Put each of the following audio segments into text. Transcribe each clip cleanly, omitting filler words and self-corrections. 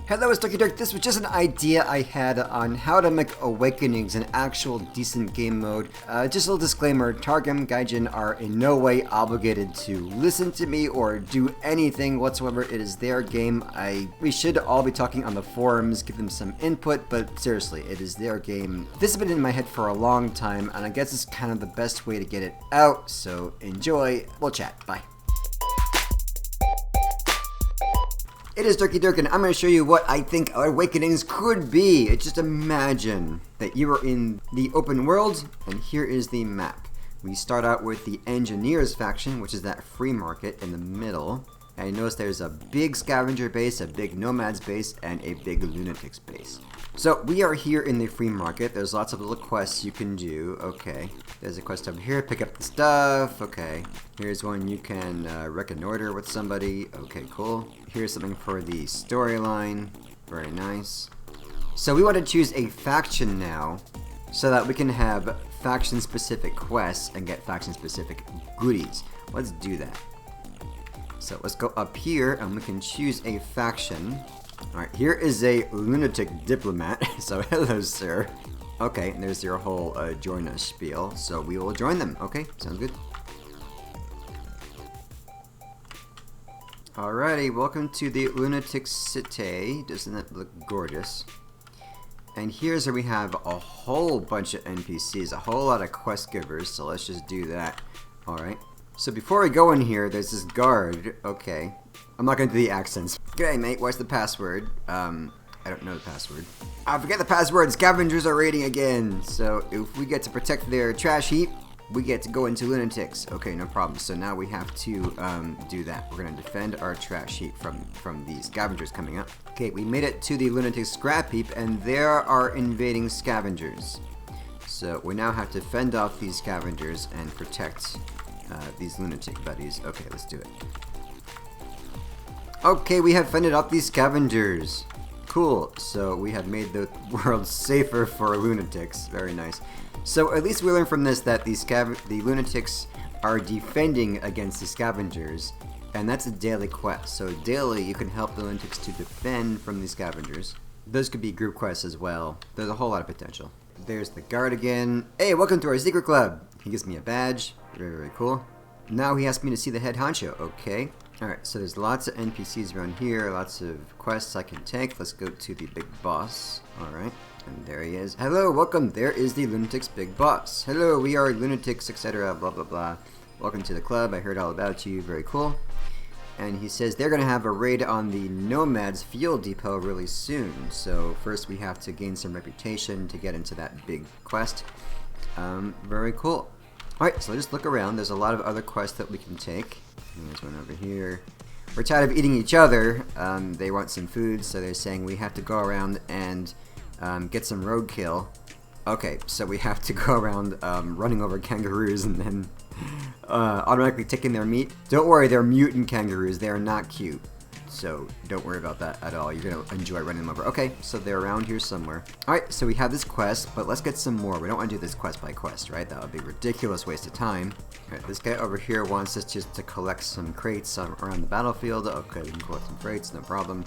Hello, it's Dirky Dirk. This was just an idea I had on how to make Awakenings an actual decent game mode. Just a little disclaimer, Targum Gaijin are in no way obligated to listen to me or do anything whatsoever. It is their game. We should all be talking on the forums, give them some input, but seriously, it is their game. This has been in my head for a long time, and I guess it's kind of the best way to get it out, so enjoy. We'll chat. Bye. It is Dirky Dirk, and I'm going to show you what I think Awakenings could be. Just imagine that you are in the open world, and here is the map. We start out with the Engineers faction, which is that free market in the middle. And you notice there's a big scavenger base, a big nomads base, and a big lunatics base. So we are here in the free market. There's lots of little quests you can do. Okay, there's a quest over here, pick up the stuff. Okay, here's one you can reconnoiter with somebody. Okay, cool. Here's something for the storyline. Very nice. So we want to choose a faction now so that we can have faction specific quests and get faction specific goodies. Let's do that. So let's go up here and we can choose a faction. Alright, here is a lunatic diplomat. So hello, sir. Okay, and there's your whole join us spiel. So we will join them. Okay, sounds good. Alrighty, welcome to the lunatic city. Doesn't that look gorgeous? And here's where we have a whole bunch of NPCs, a whole lot of quest givers. So let's just do that. Alright. So before we go in here, there's this guard. Okay. I'm not going to do the accents. G'day, mate. What's the password? I don't know the password. I forget the password. Scavengers are raiding again. So if we get to protect their trash heap, we get to go into lunatics. Okay, no problem. So now we have to do that. We're going to defend our trash heap from these scavengers coming up. Okay, we made it to the lunatic scrap heap, and there are invading scavengers. So we now have to fend off these scavengers and protect these lunatic buddies. Okay, let's do it. Okay, we have fended off these scavengers. Cool. So we have made the world safer for lunatics. Very nice. So at least we learned from this that the lunatics are defending against the scavengers, and that's a daily quest. So daily you can help the lunatics to defend from the scavengers. Those could be group quests as well. There's a whole lot of potential. There's the guard again. Hey, welcome to our secret club. He gives me a badge. Very, very cool. Now he asked me to see the head honcho. Okay. Alright, so there's lots of NPCs around here, lots of quests I can take. Let's go to the big boss. Alright, and there he is. Hello, welcome. There is the Lunatics big boss. Hello, we are Lunatics, etc. Blah, blah, blah. Welcome to the club. I heard all about you. Very cool. And he says they're going to have a raid on the Nomads Fuel Depot really soon. So first we have to gain some reputation to get into that big quest. Very cool. Alright, so just look around. There's a lot of other quests that we can take. There's one over here. We're tired of eating each other. They want some food, so they're saying we have to go around and get some roadkill. Okay, so we have to go around running over kangaroos and then automatically taking their meat. Don't worry, they're mutant kangaroos. They are not cute. So don't worry about that at all. You're going to enjoy running them over. Okay, so they're around here somewhere. Alright, so we have this quest, but let's get some more. We don't want to do this quest by quest, right? That would be a ridiculous waste of time. Alright, this guy over here wants us just to collect some crates around the battlefield. Okay, we can collect some crates, no problem.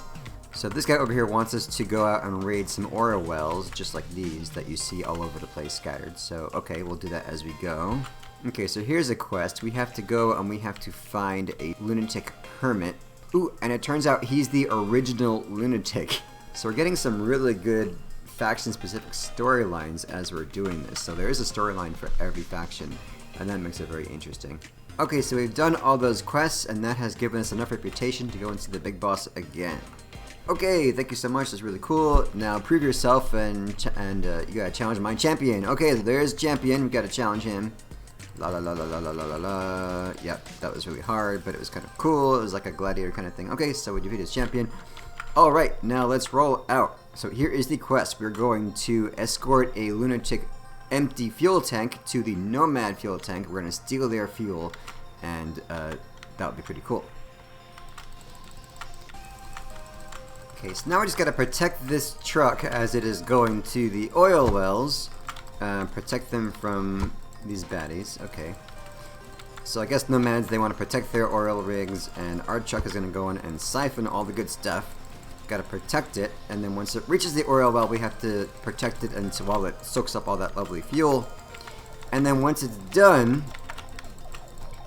So this guy over here wants us to go out and raid some oil wells, just like these that you see all over the place scattered. So, okay, we'll do that as we go. Okay, so here's a quest. We have to go and we have to find a lunatic hermit. Ooh, and it turns out he's the original lunatic. So we're getting some really good faction-specific storylines as we're doing this. So there is a storyline for every faction, and that makes it very interesting. Okay, so we've done all those quests, and that has given us enough reputation to go and see the big boss again. Okay, thank you so much. That's really cool. Now prove yourself, and you gotta challenge my champion. Okay, so there's champion. We gotta challenge him. La la la la la la la la la. Yep, that was really hard, but it was kind of cool. It was like a gladiator kind of thing. Okay, so we defeated his champion. Alright, now let's roll out. So here is the quest. We're going to escort a lunatic empty fuel tank to the nomad fuel tank. We're going to steal their fuel, and that would be pretty cool. Okay, so now we just got to protect this truck as it is going to the oil wells. Protect them from these baddies. Okay. So I guess nomads, they want to protect their oil rigs, and our truck is going to go in and siphon all the good stuff. Gotta protect it, and then once it reaches the oil well, we have to protect it until while it soaks up all that lovely fuel. And then once it's done,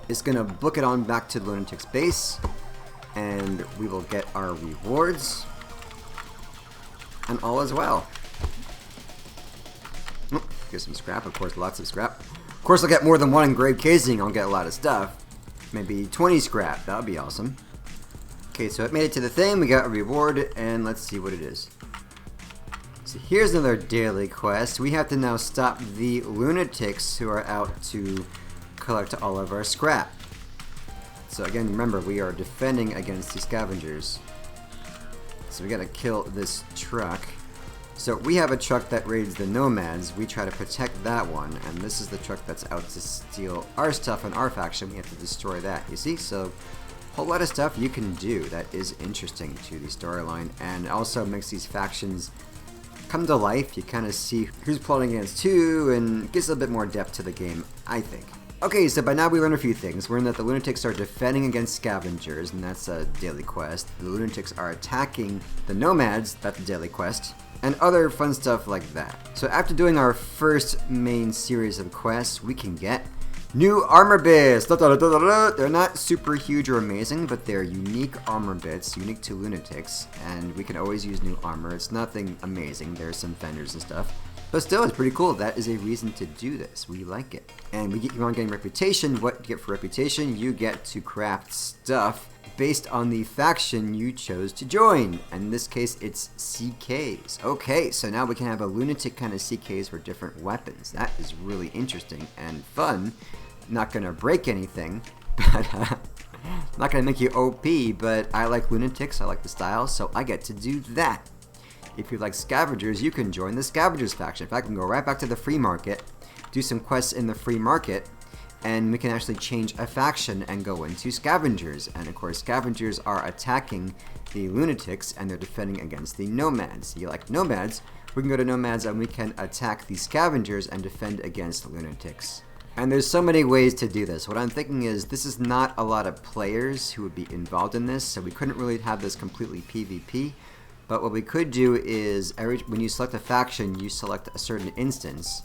it's gonna book it on back to the lunatic's base, and we will get our rewards. And all is well. Oh, get some scrap, of course, lots of scrap. Of course, I'll get more than one engraved casing, I'll get a lot of stuff. Maybe 20 scrap, that would be awesome. Okay, so it made it to the thing, we got a reward, and let's see what it is. So here's another daily quest. We have to now stop the lunatics who are out to collect all of our scrap. So again, remember, we are defending against the scavengers. So we gotta kill this truck. So we have a truck that raids the nomads. We try to protect that one, and this is the truck that's out to steal our stuff in our faction. We have to destroy that, you see? So a whole lot of stuff you can do that is interesting to the storyline, and also makes these factions come to life. You kind of see who's plotting against who, and gives a bit more depth to the game, I think. Okay, so by now we learned a few things. We learned that the lunatics are defending against scavengers, and that's a daily quest. The lunatics are attacking the nomads, that's a daily quest, and other fun stuff like that. So after doing our first main series of quests, we can get new armor bits. They're not super huge or amazing, but they're unique armor bits, unique to lunatics, and we can always use new armor. It's nothing amazing. There's some fenders and stuff, but still, it's pretty cool. That is a reason to do this. We like it. And we keep on getting reputation. What you get for reputation? You get to craft stuff based on the faction you chose to join. And in this case, it's CKs. Okay, so now we can have a lunatic kind of CKs for different weapons. That is really interesting and fun. Not gonna break anything, but not gonna make you OP, but I like lunatics, I like the style, so I get to do that. If you like scavengers, you can join the scavengers faction. In fact, I can go right back to the free market, do some quests in the free market, and we can actually change a faction and go into scavengers. And of course, scavengers are attacking the lunatics, and they're defending against the nomads. You like nomads? We can go to nomads and we can attack the scavengers and defend against lunatics. And there's so many ways to do this. What I'm thinking is this is not a lot of players who would be involved in this, so we couldn't really have this completely PvP. But what we could do is when you select a faction, you select a certain instance,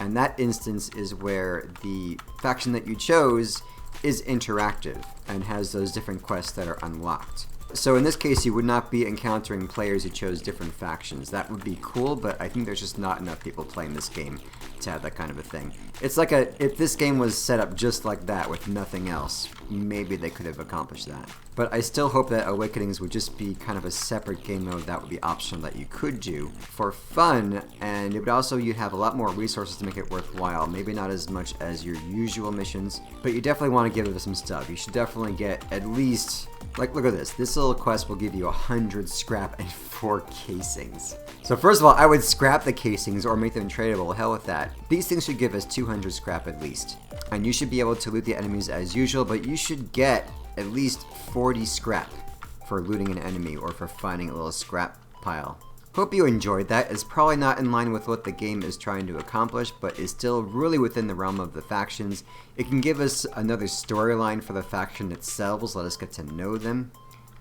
and that instance is where the faction that you chose is interactive and has those different quests that are unlocked. So in this case, you would not be encountering players who chose different factions. That would be cool, but I think there's just not enough people playing this game to have that kind of a thing. It's like if this game was set up just like that with nothing else, maybe they could have accomplished that. But I still hope that Awakenings would just be kind of a separate game mode that would be optional that you could do for fun, and it would also, you'd have a lot more resources to make it worthwhile. Maybe not as much as your usual missions, but you definitely want to give it some stuff. You should definitely get at least, like, look at this. This little quest will give you 100 scrap and 4 casings. So first of all, I would scrap the casings or make them tradable. Hell with that. These things should give us 200 scrap at least. And you should be able to loot the enemies as usual, but you should get at least 40 scrap for looting an enemy or for finding a little scrap pile. Hope you enjoyed that. It's probably not in line with what the game is trying to accomplish, but is still really within the realm of the factions. It can give us another storyline for the faction itself, let us get to know them.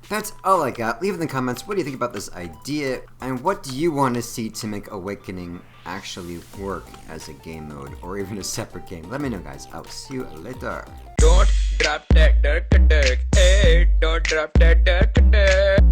That's all I got. Leave in the comments, what do you think about this idea, and what do you want to see to make Awakening actually work as a game mode, or even a separate game? Let me know, guys. I'll see you later. Don't drop that Dirky Dirk, hey, don't drop that Dirky Dirk.